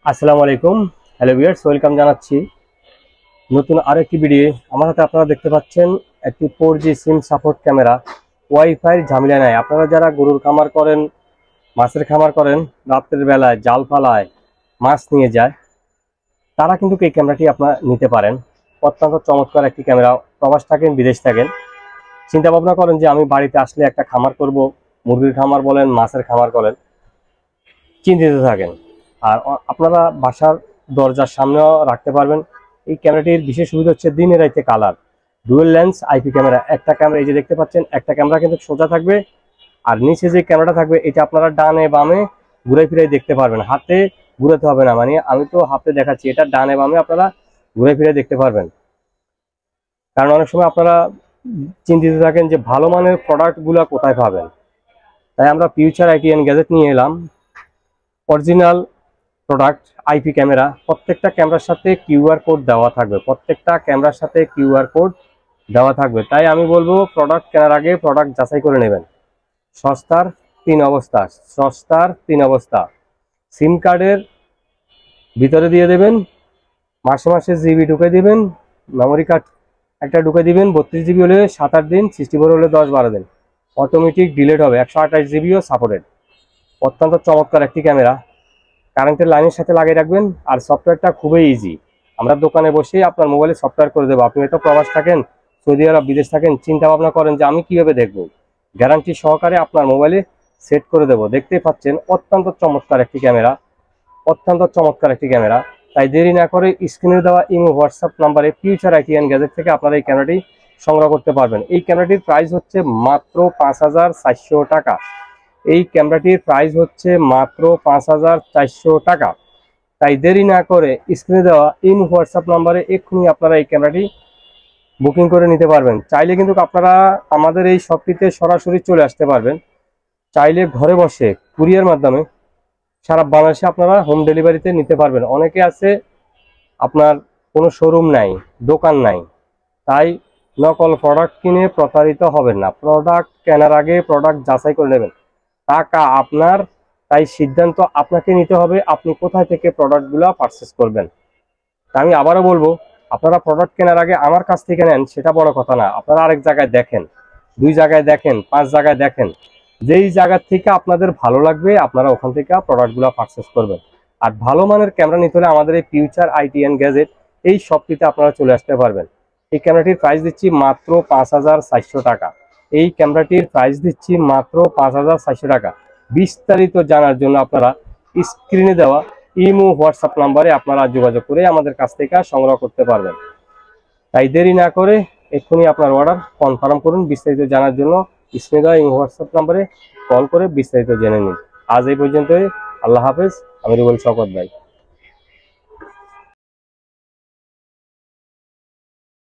আসসালামু আলাইকুম। Hello viewers, welcome জানাচ্ছি নতুন আরেকটি ভিডিও। আমার হাতে আপনারা দেখতে পাচ্ছেন একটি 4G সিম সাপোর্ট ক্যামেরা। ওয়াইফাই ঝামেলা নাই। আপনারা যারা গরুর খামার করেন, মাছের খামার করেন, রাত্রের বেলায় জাল ফালায় মাছ নিয়ে যায়, তারা কিন্তু এই ক্যামেরাটি আপনারা নিতে পারেন। অত্যন্ত চমৎকার একটি ক্যামেরা। প্রবাস থাকেন, বিদেশ থাকেন, চিন্তা ভাবনা করেন যে আমি বাড়িতে আসলে একটা খামার করব, মুরগির খামার বলেন, মাছের খামার করেন, চিন্তিত থাকেন। আর আপনারা বাসার দরজার সামনেও রাখতে পারবেন। এই ক্যামেরাটির বিশেষ সুবিধা হচ্ছে দিনে রাইতে colour, dual lens IP camera. একটা ক্যামেরা এই যে দেখতে পাচ্ছেন, একটা ক্যামেরা কিন্তু সোজা থাকবে, আর নিচে যে ক্যামেরাটা থাকবে এটা আপনারা ডানে বামে ঘুরে ফিরে দেখতে পারবেন। হাতে ঘুরাতে হবে না, মানে আমি তো হাতে দেখাচ্ছি, এটা ডানে বামে আপনারা ঘুরে ফিরে দেখতে পারবেন। কারণ অনেক সময় আপনারা চিন্তিত থাকেন যে ভালো মানের প্রোডাক্টগুলো কোথায় পাবেন। তাই আমরা ফিউচার আইটি অ্যান্ড গ্যাজেট নিয়ে এলাম অরিজিনাল প্রোডাক্ট আইপি ক্যামেরা। প্রত্যেকটা ক্যামেরার সাথে কিউআর কোড দেওয়া থাকবে, প্রত্যেকটা ক্যামেরার সাথে কিউআর কোড দেওয়া থাকবে। তাই আমি বলবো প্রোডাক্ট কেনার আগে প্রোডাক্ট যাচাই করে নেবেন। সস্তার তিন অবস্থা। সিম কার্ডের ভিতরে দিয়ে দেবেন, মাসে মাসে জিবি ঢুকে দিবেন, মেমোরি কার্ড একটা ঢুকে দিবেন। 32 জিবি হলে 7-8 দিন, 64 হলে 10-12 দিন, অটোমেটিক ডিলিট হবে। 128 জিবিও সাপোর্টেড। অত্যন্ত চমৎকার একটি ক্যামেরা। কারেন্টের লাইনের সাথে লাগিয়ে রাখবেন। আর সফটওয়্যারটা খুবই ইজি, আমরা দোকানে বসেই আপনার মোবাইলে সফটওয়্যার করে দেবো। আপনি হয়তো প্রবাস থাকেন, সৌদি আরব, বিদেশ থাকেন, চিন্তা ভাবনা করেন যে আমি কিভাবে দেখব, গ্যারান্টি সহকারে আপনার মোবাইলে সেট করে দেবো। দেখতেই পাচ্ছেন অত্যন্ত চমৎকার একটি ক্যামেরা। তাই দেরি না করে স্ক্রিনে দেওয়া ইমো হোয়াটসঅ্যাপ নাম্বারে ফিউচার আইটি অ্যান্ড গ্যাজেট থেকে আপনারা এই ক্যামেরাটি সংগ্রহ করতে পারবেন। এই ক্যামেরাটির প্রাইস হচ্ছে মাত্র 5,400 টাকা। এই ক্যামেরাটির প্রাইস হচ্ছে মাত্র 5,400 টাকা। তাই দেরি না করে স্ক্রিনে দেওয়া ইমো হোয়াটসঅ্যাপ নাম্বারে এক্ষুনি আপনারা এই ক্যামেরাটি বুকিং করে নিতে পারবেন। চাইলে কিন্তু আপনারা আমাদের এই শপটিতে সরাসরি চলে আসতে পারবেন। চাইলে ঘরে বসে কুরিয়ার মাধ্যমে সারা বাংলাদেশে আপনারা হোম ডেলিভারিতে নিতে পারবেন। অনেকে আছে আপনার কোনো শোরুম নাই, দোকান নাই, তাই নকল প্রোডাক্ট কিনে প্রতারিত হবেন না। প্রোডাক্ট কেনার আগে প্রোডাক্ট যাচাই করে নেবেন। টাকা আপনার, তাই সিদ্ধান্ত আপনাকে নিতে হবে আপনি কোথায় থেকে প্রোডাক্টগুলো পারচেস করবেন। তা আমি আবারও বলবো, আপনারা প্রোডাক্ট কেনার আগে আমার কাছ থেকে নেন সেটা বড় কথা না, আপনারা আরেক জায়গায় দেখেন, 2 জায়গায় দেখেন, 5 জায়গায় দেখেন। যেই জায়গা থেকে আপনাদের ভালো লাগবে আপনারা ওখান থেকে প্রোডাক্টগুলো পারচেস করবেন। আর ভালো মানের ক্যামেরা নিতে হলে আমাদের এই ফিউচার আইটি অ্যান্ড গ্যাজেট এই শপটিতে আপনারা চলে আসতে পারবেন। এই ক্যামেরাটির প্রাইস দিচ্ছি মাত্র 5,400 টাকা। এই ক্যামেরাটির প্রাইস দিচ্ছি মাত্র 5,400 টাকা। বিস্তারিত জানার জন্য আপনারা স্ক্রিনে দেওয়া ইমো হোয়াটসঅ্যাপ নাম্বারে আপনারা যোগাযোগ করে আমাদের কাছ থেকে সংগ্রহ করতে পারবেন। তাই দেরি না করে এক্ষুনি আপনার অর্ডার কনফার্ম করুন। বিস্তারিত জানার জন্য স্ক্রিনে দেওয়া ইমো হোয়াটসঅ্যাপ নাম্বারে কল করে বিস্তারিত জেনে নিন। আজ এই পর্যন্তই। আল্লাহ হাফেজ। আমি রুবেল শওকত ভাই।